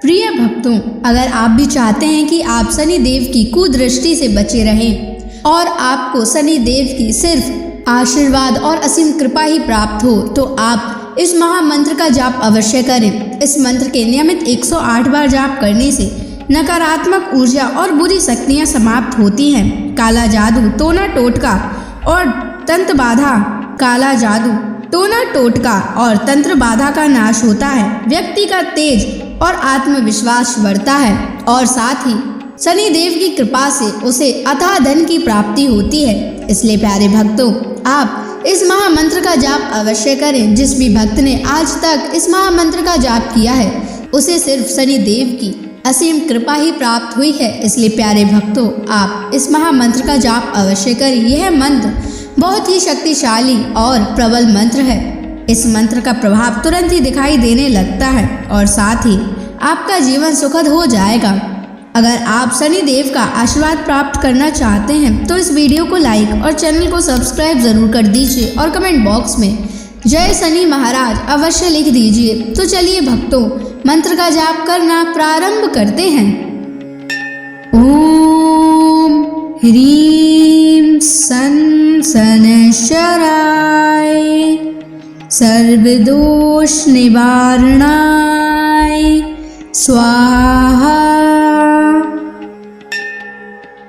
प्रिय भक्तों, अगर आप भी चाहते हैं कि आप शनि देव की कुदृष्टि से बचे रहें और आपको शनि देव की सिर्फ आशीर्वाद और असीम कृपा ही प्राप्त हो, तो आप इस महामंत्र का जाप अवश्य करें। इस मंत्र के नियमित 108 बार जाप करने से नकारात्मक ऊर्जा और बुरी शक्तियां समाप्त होती हैं। काला जादू, टोना टोटका और तंत्र बाधा, काला जादू, टोना टोटका और तंत्र बाधा का नाश होता है। व्यक्ति का तेज और आत्मविश्वास बढ़ता है और साथ ही शनि देव की कृपा से उसे अथाह धन की प्राप्ति होती है। इसलिए प्यारे भक्तों, आप इस महामंत्र का जाप अवश्य करें। जिस भी भक्त ने आज तक इस महामंत्र का जाप किया है, उसे सिर्फ शनि देव की असीम कृपा ही प्राप्त हुई है। इसलिए प्यारे भक्तों, आप इस महामंत्र का जाप अवश्य करें। यह मंत्र बहुत ही शक्तिशाली और प्रबल मंत्र है। इस मंत्र का प्रभाव तुरंत ही दिखाई देने लगता है और साथ ही आपका जीवन सुखद हो जाएगा। अगर आप शनि देव का आशीर्वाद प्राप्त करना चाहते हैं तो इस वीडियो को लाइक और चैनल को सब्सक्राइब जरूर कर दीजिए और कमेंट बॉक्स में जय शनि महाराज अवश्य लिख दीजिए। तो चलिए भक्तों, मंत्र का जाप करना प्रारंभ करते हैं। ओम ह्रीं सन शनैश्चराय सर्वदोष निवारणाय स्वाहा।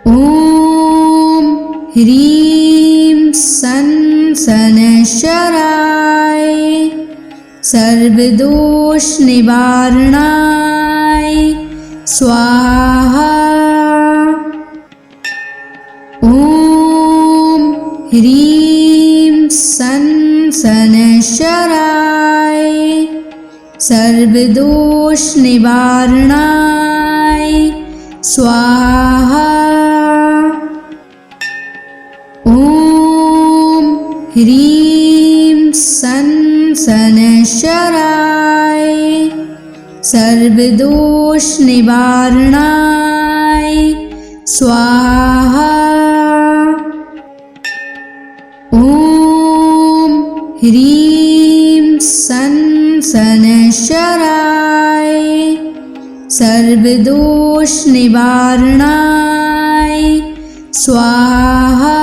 ओम ह्रीं सन शनैश्चराय सर्वदोष निवारणाय स्वाहा। ओम ह्रीं सन शनैश्चराय सर्वदोष निवारणाय स्वाहा। ओम ह्रीं सन शनैश्चराय सर्वदोष निवारणाय स्वाहा। ओम ह्रीं सन शनैश्चराय सर्वदोष निवारणाय स्वाहा।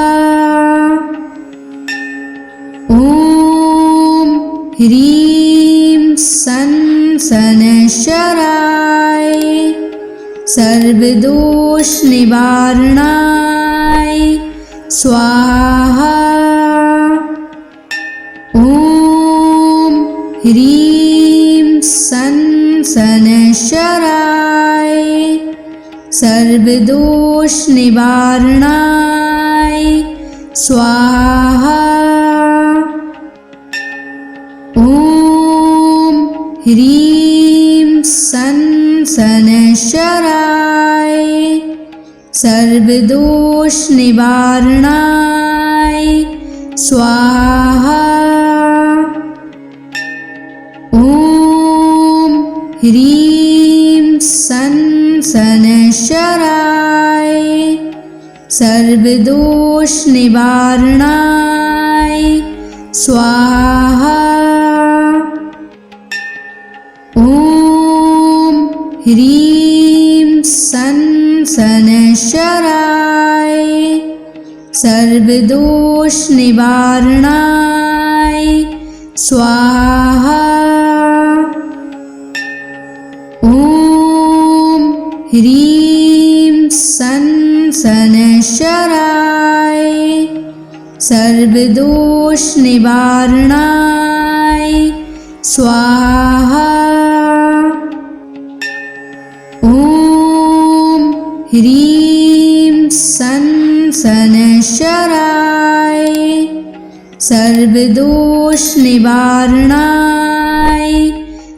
ओम ह्रीं सन शनैश्चराय सर्वदोष निवारणाय स्वाहा। ओम ह्रीं सन शनैश्चराय सर्वदोष निवारणाय स्वाहा। ओम ह्रीं सन शनैश्चराय सर्वदोष निवारणाय स्वाहा। ओम ह्रीं सन शनैश्चराय सर्वदोष निवारणाय स्वाहा। ओम ह्रीं सन शनैश्चराय सर्वदोष निवारणाय स्वाहा। ओम ह्रीं सन शनैश्चराय सर्वदोष निवारणाय स्वाहा। ओम ह्रीं सन शनैश्चराय सर्वदोष निवारणाय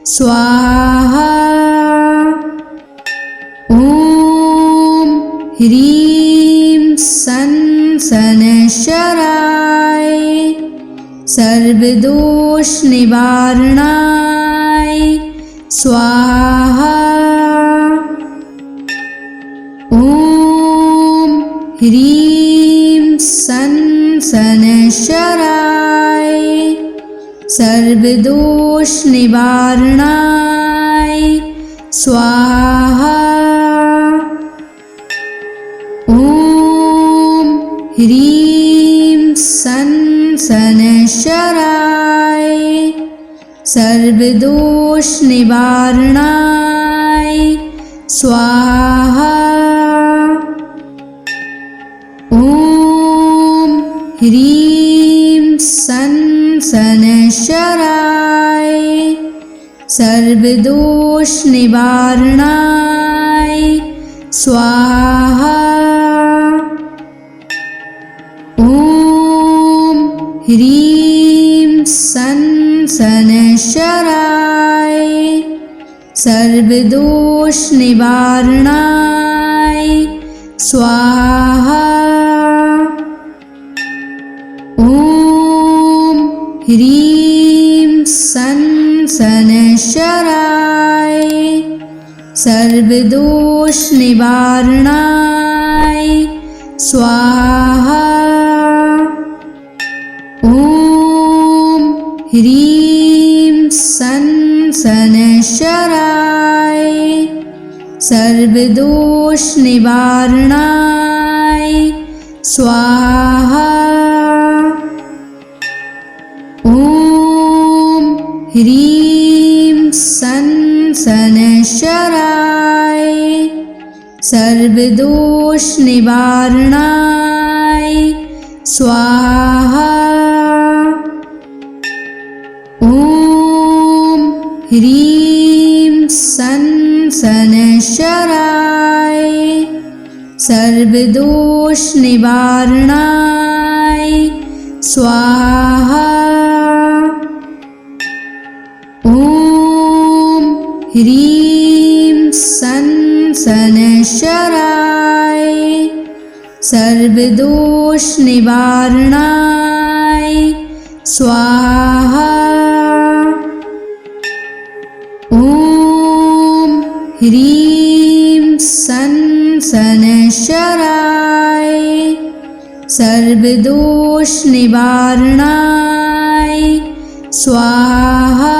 स्वाहा। ओम ह्रीं सन शनैश्चराय सर्वदोष निवारणाय स्वाहा। ओम ह्रीं सन शनैश्चराय सर्वदोष निवारणाय स्वाहा। ॐ ह्रीं सन् शनैश्चराय सर्वदोषनिवारणाय स्वाहा। ॐ ह्रीं सन् शनैश्चराय सर्वदोषनिवारणाय स्वाहा। ॐ ह्रीं सन् शनैश्चराय सर्वदोषनिवारणाय स्वाहा। ॐ ह्रीं सन् शनैश्चराय सर्वदोषनिवारणाय स्वाहा। ॐ ह्रीं सन् शनैश्चराय सर्वदोषनिवारणाय स्वाहा। ॐ ह्रीं सन् शनैश्चराय सर्वदोषनिवारणाय स्वाहा। ॐ ह्रीं सन् शनैश्चराय सर्वदोषनिवारणाय स्वाहा। ॐ ह्रीं सन् शनैश्चराय सर्वदोषनिवारणाय स्वाहा। ॐ ह्रीं सन् शनैश्चराय सर्वदोषनिवारणाय स्वाहा।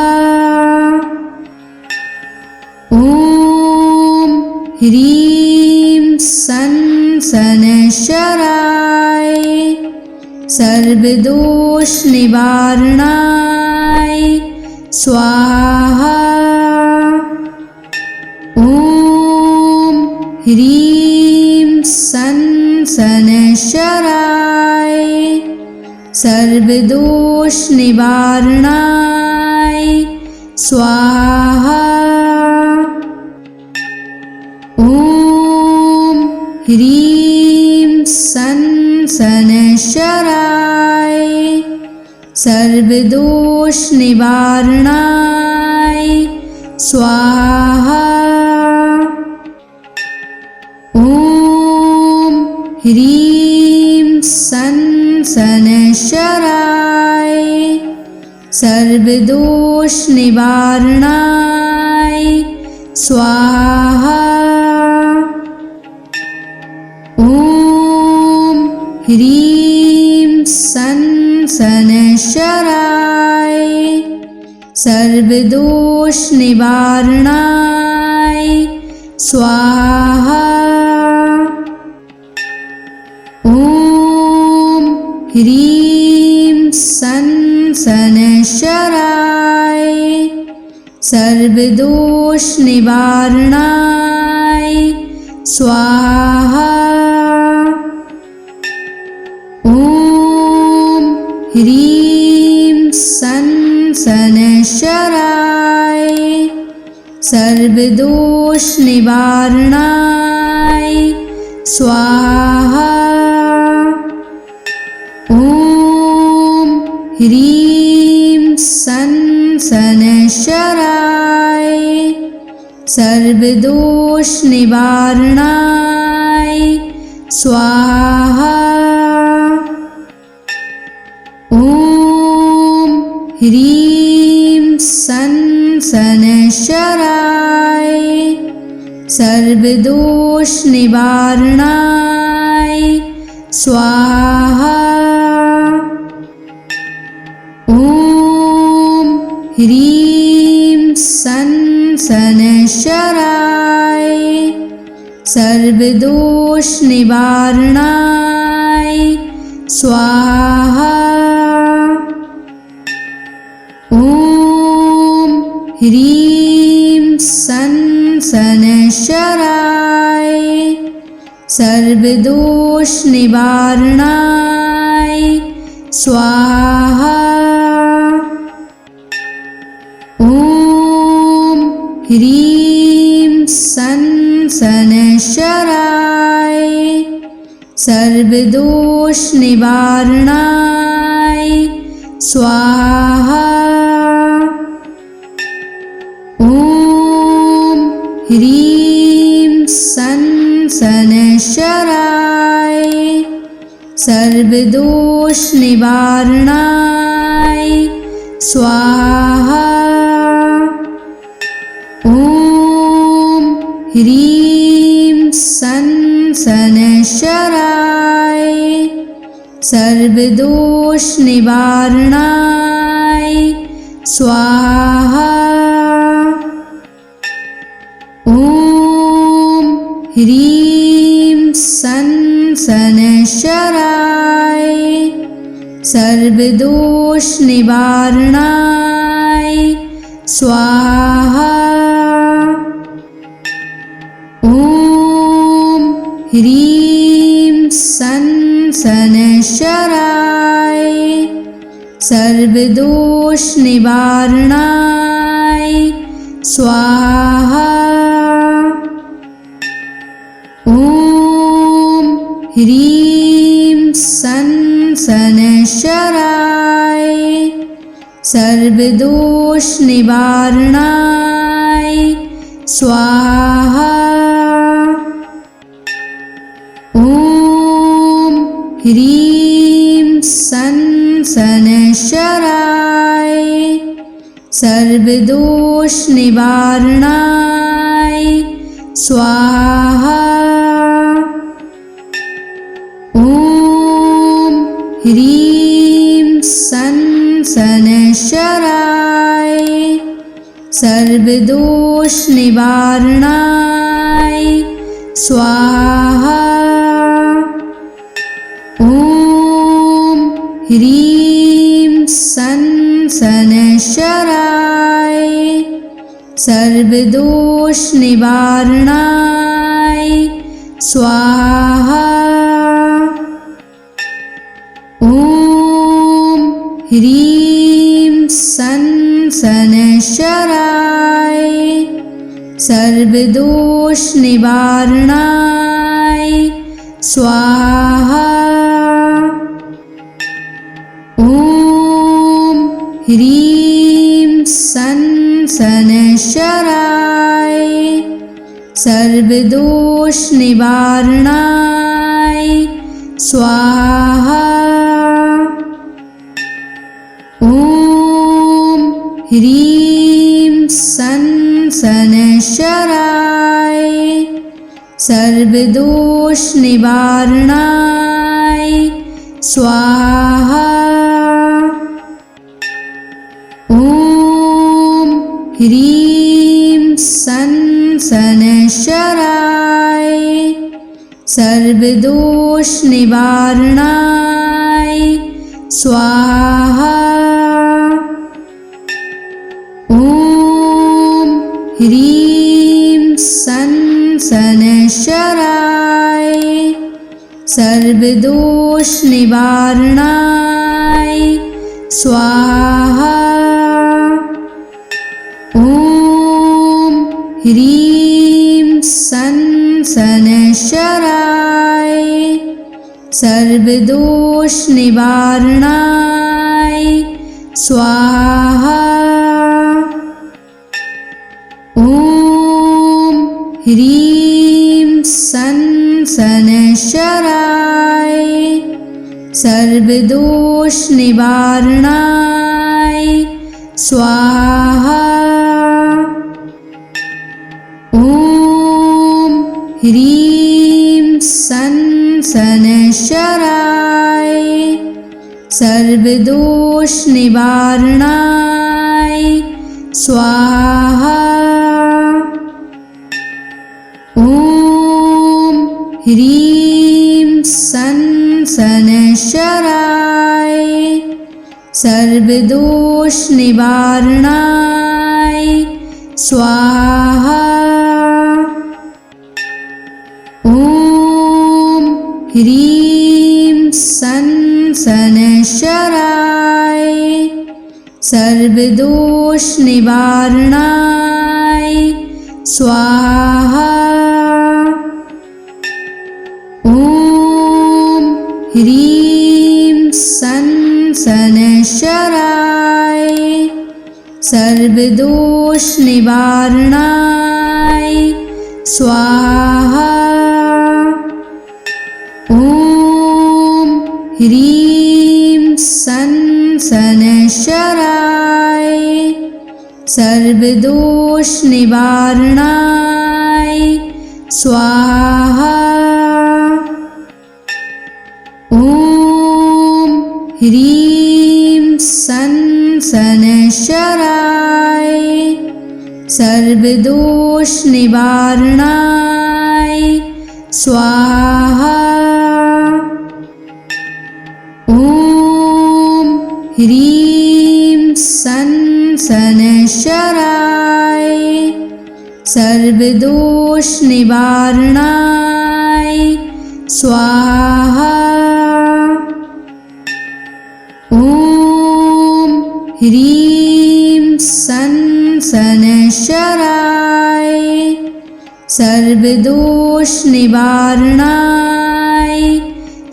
ॐ ह्रीं सन् शनैश्चराय सर्वदोषनिवारणाय स्वाहा। ॐ ह्रीं सन् शनैश्चराय सर्वदोषनिवारणाय स्वाहा। ॐ ह्रीं सन् शनैश्चराय सर्वदोषनिवारणाय स्वाहा। ॐ ह्रीं सन् शनैश्चराय सर्वदोषनिवारणाय स्वाहा। ॐ ह्रीं सन् शनैश्चराय सर्वदोषनिवारणाय स्वाहा। ॐ ह्रीं सन् शनैश्चराय सर्वदोषनिवारणाय स्वाहा। ॐ ह्रीं सन् शनैश्चराय सर्वदोषनिवारणाय स्वाहा। ॐ ह्रीं सन् शनैश्चराय सर्वदोषनिवारणाय स्वाहा। ॐ ह्रीं सन् शनैश्चराय सर्वदोषनिवारणाय स्वाहा। ॐ ह्रीं सन् सनशराय सर्वदोष निवारणाय स्वाहा। ॐ ह्रीं सनशराय सर्वदोष निवारणाय स्वाहा। ॐ ह्रीं सनशराय सर्वदोष निवारणाय स्वाहा। ॐ ह्रीं सनशराय सर्वदोष निवारणाय स्वाहा। ॐ ह्रीं सनशराय सर्वदोष निवारणाय स्वाहा। ॐ ह्रीं सनशराय सर्वदोष निवारणाय स्वाहा। ॐ ह्रीं सनशराय सर्वदोष निवारणाय स्वाहा। ॐ ह्रीं सनशराय सर्वदोष निवारणाय स्वाहा। ॐ ह्रीं सनशराय सर्वदोष निवारणाय स्वाहा। ॐ ह्रीं सनशराय सर्वदोष निवारणाय स्वाहा। ॐ ह्रीं सनशराय सर्वदोष निवारणाय स्वाहा। ॐ ह्रीं सनशराय सर्वदोष निवारणाय स्वाहा। ॐ ह्रीं सनशराय सर्वदोष निवारणाय स्वाहा। ॐ ह्रीं सनशराय सर्वदोष निवारणाय स्वाहा। ॐ ह्रीं सनशराय सर्वदोष निवारणाय स्वाहा। ॐ ह्रीं सनशराय सर्वदोष निवारणाय स्वाहा। ॐ ह्रीं सनशराय सर्वदोष निवारणाय स्वाहा। ॐ ह्रीं सनशराय सर्वदोष निवारणाय स्वाहा। ॐ ह्रीं सनशराय सर्वदोष निवारणाय स्वाहा। सन शनैश्चराय सर्वदोष निवारणाय स्वाहा। ॐ ह्रीं सन शनैश्चराय सर्वदोष निवारणाय स्वाहा। ॐ ह्रीं सन शनैश्चराय सर्वदोष निवारणाय स्वाहा। ॐ ह्रीं सन शनैश्चराय सर्वदोष निवारणाय स्वाहा। ॐ ह्रीं सन शनैश्चराय सर्वदोष निवारणाय स्वाहा। ॐ ह्रीं सन शनैश्चराय सर्वदोष निवारणाय स्वाहा। ॐ ह्रीं सन शनैश्चराय सर्वदोष निवारणाय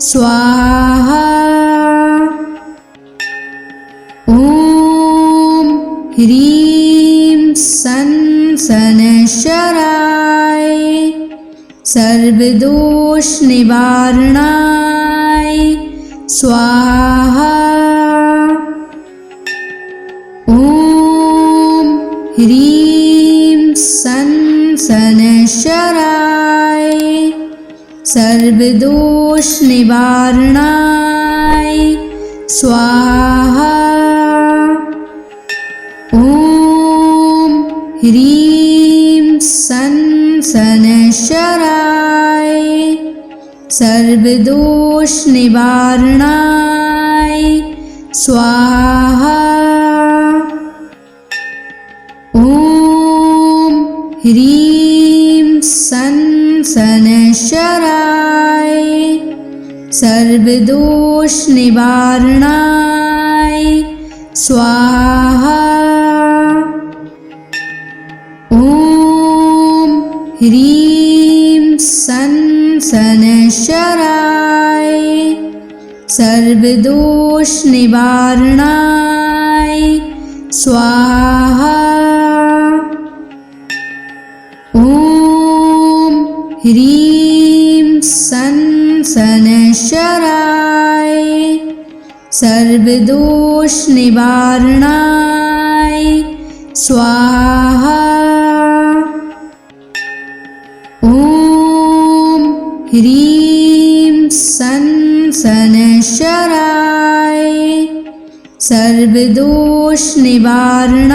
स्वाहा। ॐ ह्रीं सन शनैश्चराय सर्वदोष निवारणाय स्वाहा। ॐ ह्रीं सन शनैश्चराय सर्वदोष निवारणाय स्वाहा। ॐ ह्रीं सन शनैश्चराय सर्वदोष निवारणाय स्वाहा। ॐ ह्रीं सन शनैश्चराय सर्वदोष निवारणाय स्वाहा। ॐ ह्रीं सन शनैश्चराय सर्वदोष निवारणाय स्वाहा। ॐ ह्रीं सन शनैश्चराय सर्वदोष निवारणाय स्वाहा। ॐ ह्रीं सन शनैश्चराय सर्वदोष निवारणाय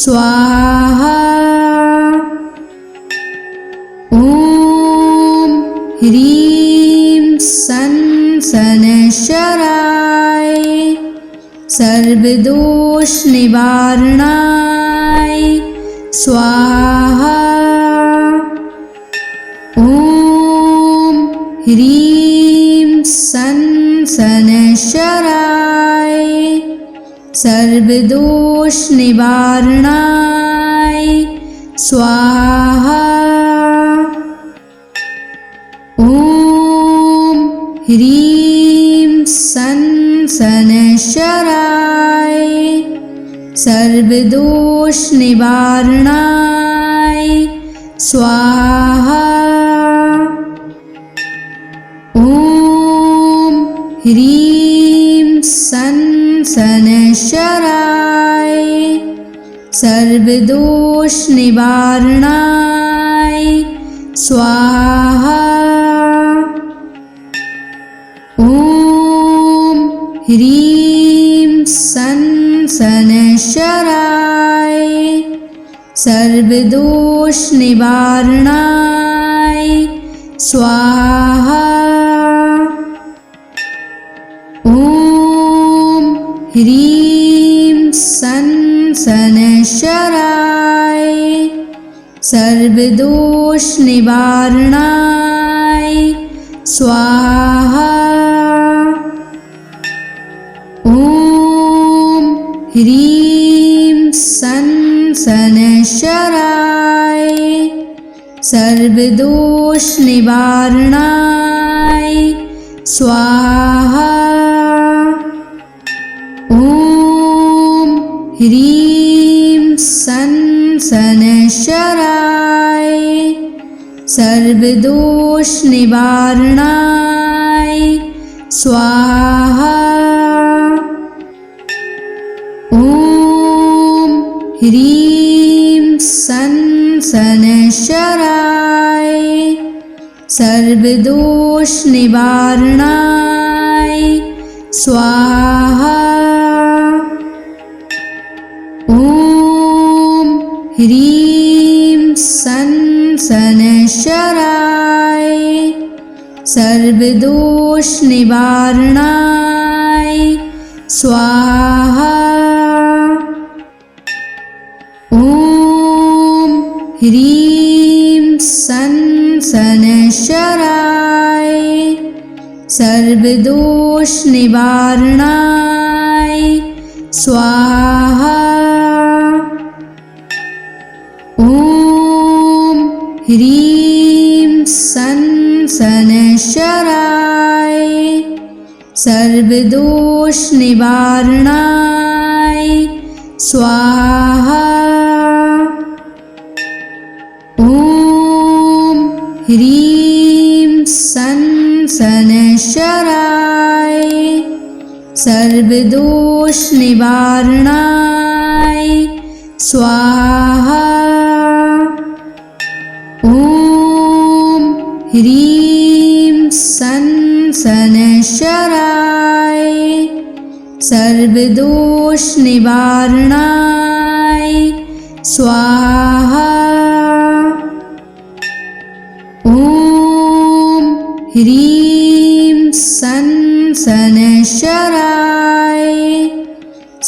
स्वाहा। ॐ ह्रीं सन शनैश्चराय सर्वदोष निवारणाय स्वाहा। ॐ ह्रीं सन शनैश्चराय सर्वदोष निवारणाय स्वाहा। ॐ ह्रीं सन शनैश्चराय सर्वदोष निवारणाय स्वाहा। ॐ ह्रीं सन शनैश्चराय सर्वदोष निवारणाय स्वाहा। ॐ ह्रीं सन शनैश्चराय सर्वदोष निवारणाय स्वाहा। ॐ ह्रीं सन् शनैश्चराय सर्वदोषनिवारणाय स्वाहा। ॐ ह्रीं सन् शनैश्चराय सर्वदोषनिवारणाय स्वाहा। ॐ ह्रीं सन् शनैश्चराय सर्वदोषनिवारणाय स्वाहा। ॐ ह्रीं सन् शनैश्चराय सर्वदोषनिवारणाय स्वाहा। ॐ ह्रीं सन् शनैश्चराय सर्वदोषनिवारणाय स्वाहा। ॐ ह्रीं सन् शनैश्चराय सर्वदोषनिवारणाय स्वाहा। ॐ ह्रीं सन् शनैश्चराय सर्वदोषनिवारणाय स्वाहा। ॐ ह्रीं सन् शनैश्चराय सर्वदोषनिवारणाय स्वाहा। ॐ ह्रीं सन् शनैश्चराय सर्वदोषनिवारणाय स्वाहा। ॐ ह्रीं सन् शनैश्चराय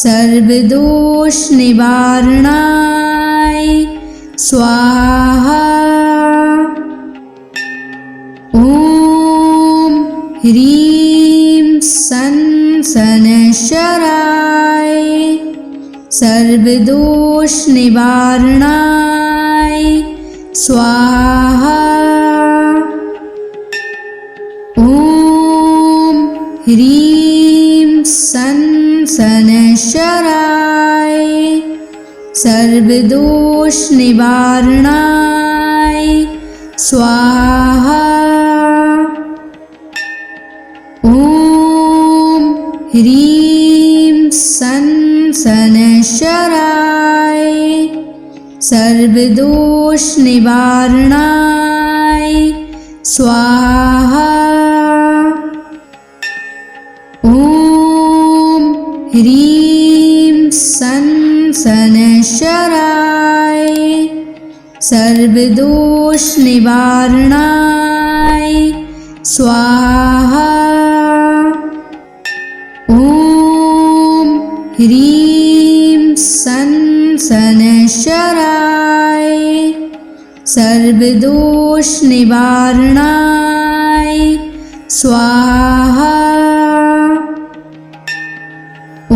सर्वदोषनिवारणाय स्वाहा। ॐ ह्रीं सन् शनैश्चराय सर्वदोषनिवारणाय स्वाहा। ॐ ह्रीं सन् शनैश्चराय सर्वदोषनिवारणाय स्वाहा। ॐ ह्रीं सन् शनैश्चराय सर्वदोषनिवारणाय स्वाहा। ॐ ह्रीं सन् शनैश्चराय सर्वदोषनिवारणाय स्वाहा। ॐ ह्रीं सन् शनैश्चराय सर्वदोषनिवारणाय स्वाहा। ॐ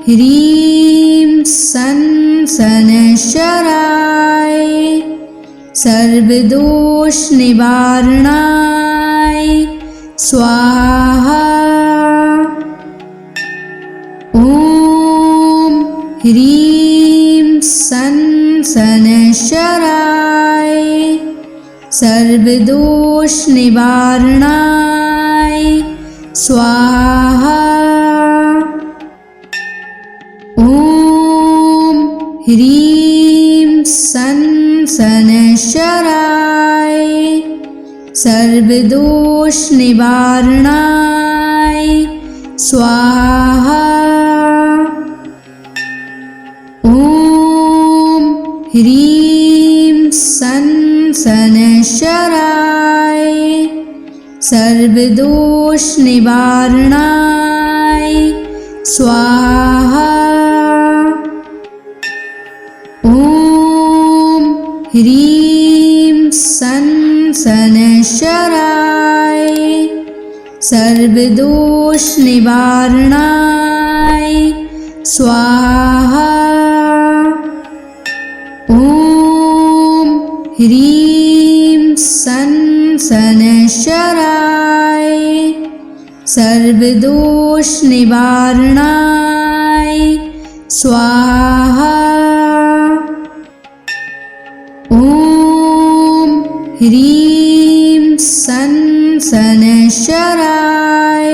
ह्रीं सन् शनैश्चराय सर्वदोषनिवारणाय स्वाहा। ॐ ह्रीं सन् शनैश्चराय सर्वदोषनिवारणाय स्वाहा। ॐ ह्रीं सन् शनैश्चराय सर्वदोषनिवारणाय स्वाहा। ॐ ह्रीं सन् शनैश्चराय सर्वदोष निवारणाय स्वाहा। ॐ ह्रीं सं शनैश्चराय सर्वदोष निवारणाय स्वाहा। ॐ ह्रीं सं शनैश्चराय सर्वदोष निवारणाय स्वाहा। ॐ ह्रीं सं शनैश्चराय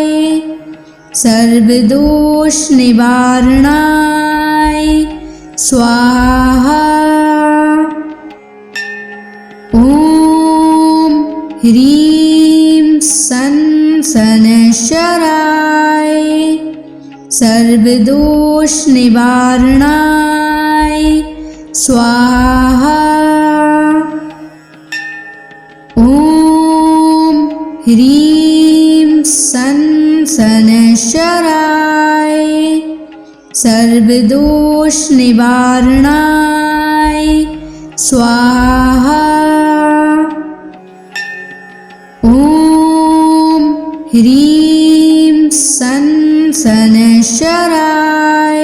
सर्वदोष निवारणाय स्वाहा। ॐ ह्रीं सं शनैश्चराय सर्वदोष निवारणाय स्वाहा। ॐ ह्रीं सं शनैश्चराय सर्वदोष निवारणाय स्वाहा। ॐ ह्रीं सं शनैश्चराय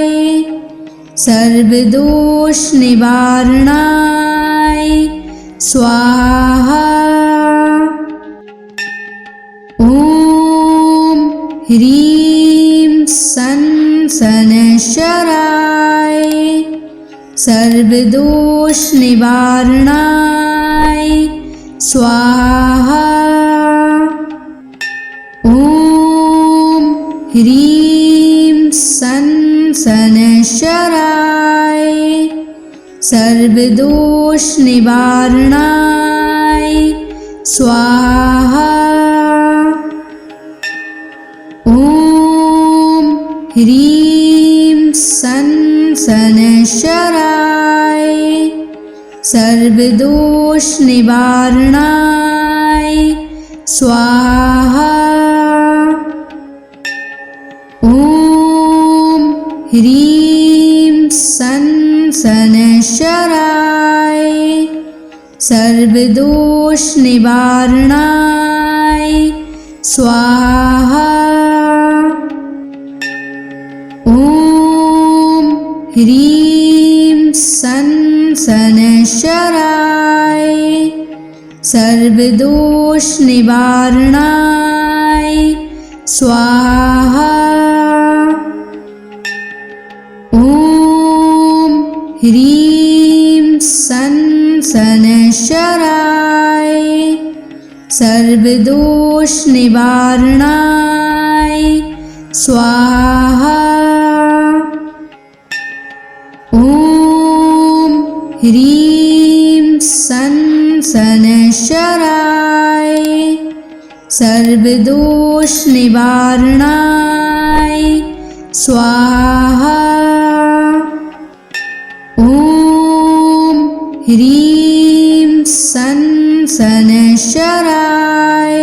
सर्वदोष निवारणाय स्वाहा। ॐ ह्रीं सं शनैश्चराय सर्वदोष निवारणाय स्वाहा। ॐ ह्रीं सं शनैश्चराय सर्वदोष निवारणाय स्वाहा। ॐ ह्रीं सं शनैश्चराय सर्वदोष निवारणाय स्वाहा। ॐ ह्रीं सं शनैश्चराय सर्वदोष निवारणाय स्वाहा। ॐ ह्रीं सं शनैश्चराय सर्वदोष निवारणाय स्वाहा। ॐ ह्रीं सं शनैश्चराय सर्वदोष निवारणाय स्वाहा। ॐ ह्रीं सं शनैश्चराय सर्वदोष निवारणाय स्वाहा। ॐ ह्रीं सं शनैश्चराय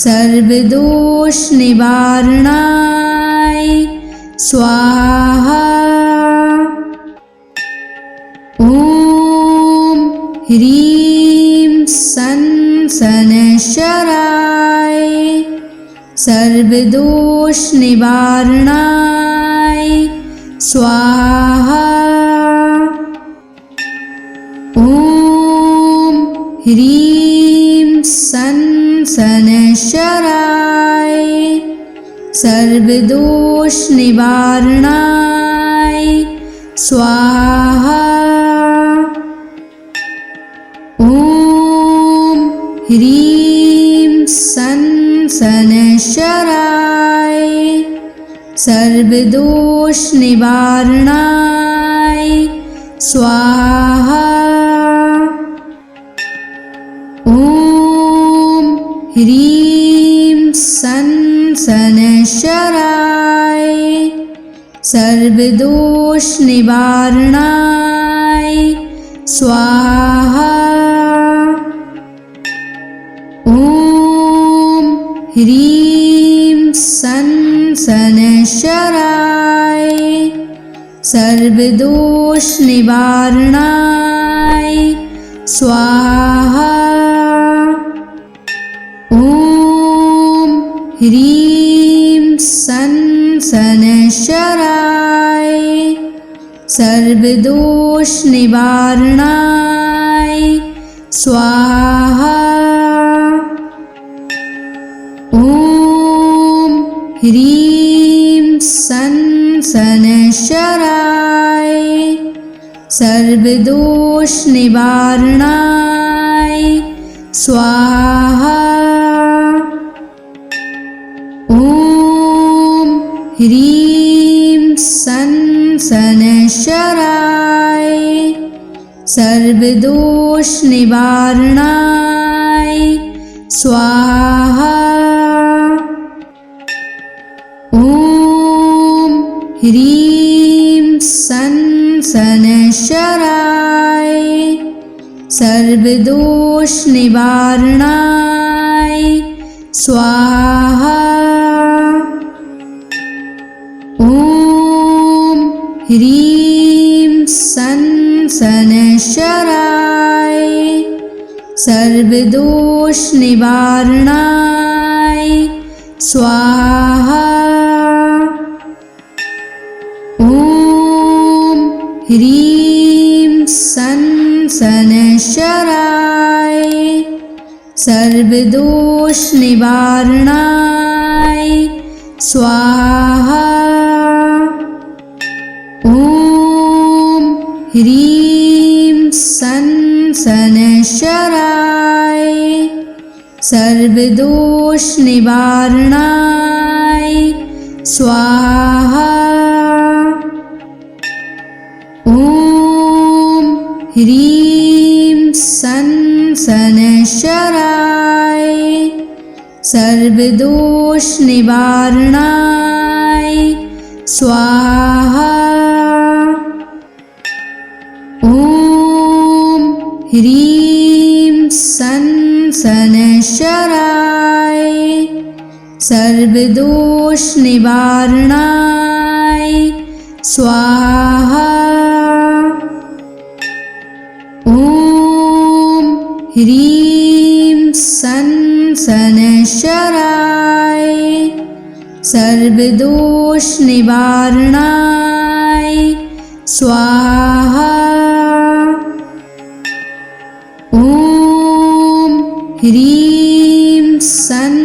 सर्वदोष निवारणाय स्वाहा। ॐ ह्रीं सं शनैश्चराय सर्वदोष निवारणाय स्वाहा। ॐ ह्रीं सं शनैश्चराय सर्वदोष निवारणाय स्वाहा। ॐ ह्रीं सं शनैश्चराय सर्वदोष निवारणाय स्वाहा। ॐ ह्रीं सं शनैश्चराय सर्वदोष निवारणाय स्वाहा। ॐ ह्रीं सन् शनैश्चराय सर्वदोषनिवारणाय स्वाहा। ॐ ह्रीं सन् शनैश्चराय सर्वदोषनिवारणाय स्वाहा। ॐ ह्रीं सन् शनैश्चराय सर्वदोषनिवारणाय स्वाहा। ॐ ह्रीं सन् शनैश्चराय सर्वदोषनिवारणाय स्वाहा। ॐ ह्रीं सन् शनैश्चराय सर्वदोषनिवारणाय स्वाहा। ॐ ह्रीं सन् शनैश्चराय सर्वदोषनिवारणाय स्वाहा। ॐ ह्रीं सन् शनैश्चराय सर्वदोषनिवारणाय स्वाहा। ॐ ह्रीं सन् शनैश्चराय सर्वदोषनिवारणाय स्वाहा। ॐ ह्रीं सन् शनैश्चराय सर्वदोषनिवारणाय स्वाहा। ॐ ह्रीं सन् शनैश्चराय सर्वदोषनिवारणाय स्वाहा। ॐ ह्रीं सन् शनैश्चराय सर्वदोषनिवारणाय स्वाहा। ॐ ह्रीं सन्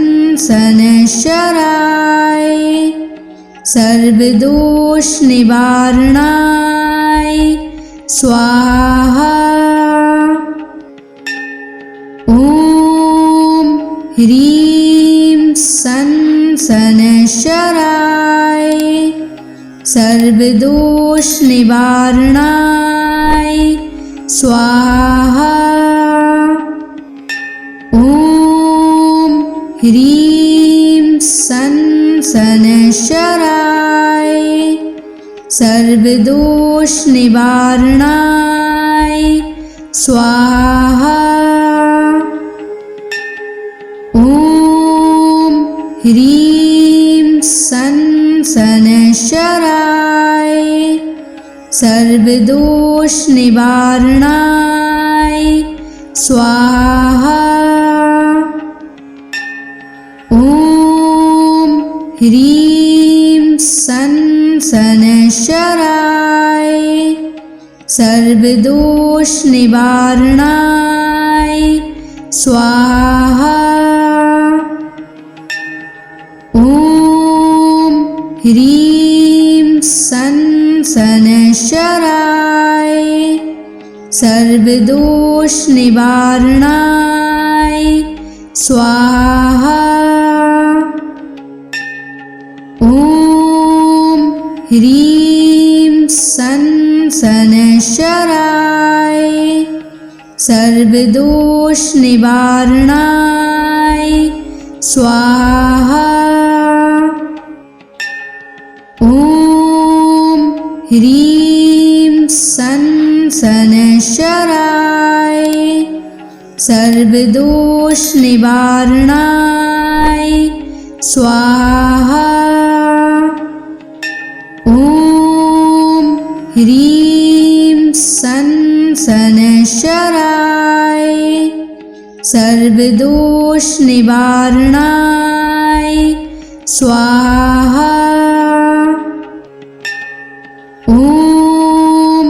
शनैश्चराय सर्वदोषनिवारणाय स्वाहा। ॐ ह्रीं सन् शनैश्चराय सर्वदोषनिवारणाय स्वाहा। ॐ ह्रीं सन् शनैश्चराय सर्वदोषनिवारणाय स्वाहा। ॐ ह्रीं सन् शनैश्चराय सर्वदोषनिवारणाय स्वाहा। ॐ ह्रीं सन् शनैश्चराय सर्वदोषनिवारणाय स्वाहा। ॐ ह्रीं सन् शनैश्चराय सर्वदोषनिवारणाय स्वाहा। ॐ ह्रीं सन् शनैश्चराय सर्वदोषनिवारणाय स्वाहा। ॐ ह्रीं सन् शनैश्चराय सर्वदोष निवारणाय स्वाहा। ॐ ह्रीं सं शनैश्चराय सर्वदोष निवारणाय स्वाहा। ॐ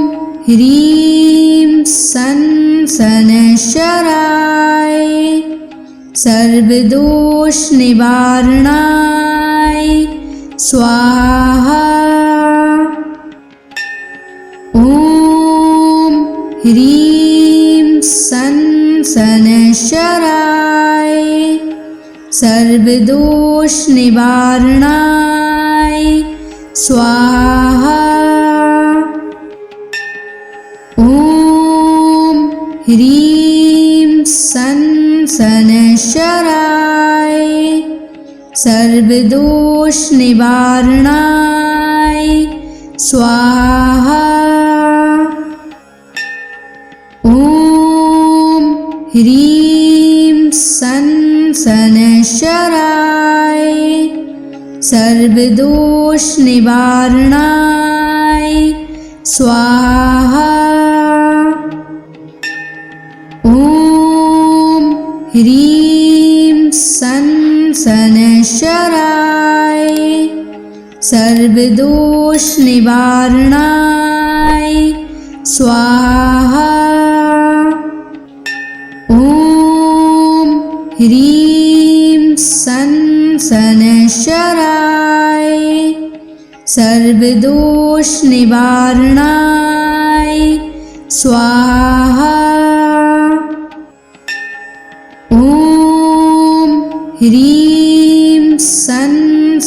ह्रीं सं शनैश्चराय सर्वदोष निवारणाय स्वाहा। ॐ ह्रीं सं शनैश्चराय सर्वदोष निवारणाय स्वाहा। ॐ ह्रीं सं शनैश्चराय सर्वदोष निवारणाय स्वाहा। ॐ ह्रीं सं शनैश्चराय सर्वदोष निवारणाय स्वाहा। ॐ ह्रीं सं शनैश्चराय सर्वदोष निवारणाय स्वाहा। ॐ ह्रीं सं शनैश्चराय सर्वदोष निवारणाय स्वाहा। ॐ ह्रीं सं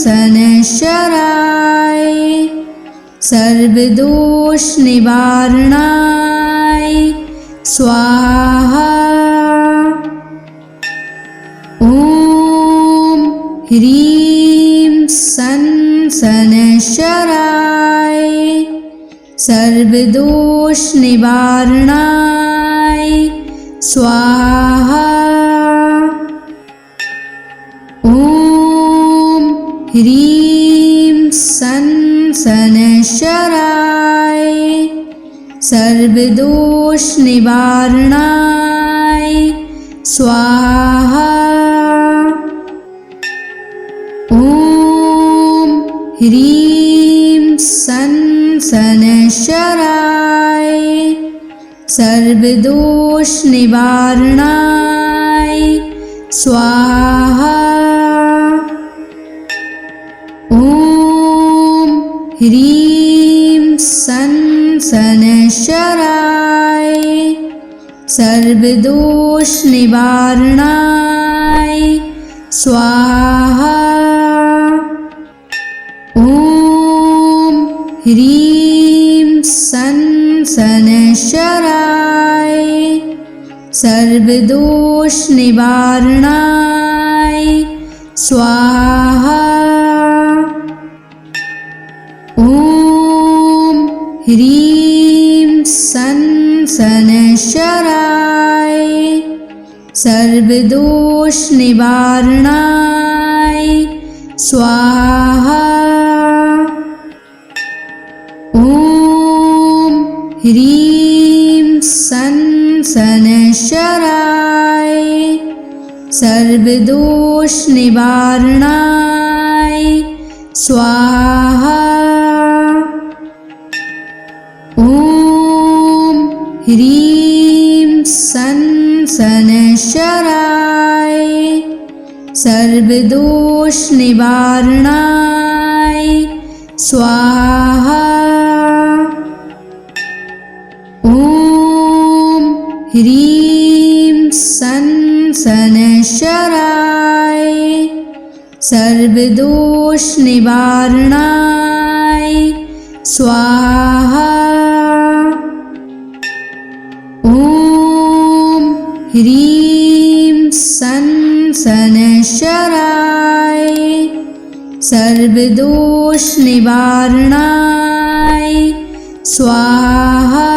शनैश्चराय सर्वदोष निवारणाय स्वाहा। ॐ ह्रीं सं शनैश्चराय सर्वदोष निवारणाय स्वाहा। ॐ ह्रीं सं शनैश्चराय सर्वदोष निवारणाय स्वाहा। ॐ ह्रीं सं शनैश्चराय सर्वदोष निवारणाय स्वाहा। ॐ ह्रीं सं शनैश्चराय सर्वदोष निवारणाय स्वाहा। ॐ ह्रीं सं शनैश्चराय सर्वदोष निवारणाय स्वाहा। ॐ ह्रीं सं शनैश्चराय सर्वदोष निवारणाय स्वाहा। ॐ ह्रीं सं शनैश्चराय सर्वदोष निवारणाय स्वाहा। ॐ ह्रीं सं शनैश्चराय सर्वदोष निवारणाय स्वाहा। ॐ ह्रीं सं शनैश्चराय सर्वदोष निवारणाय स्वाहा। ॐ ह्रीं सं शनैश्चराय सर्वदोष निवारणाय स्वाहा।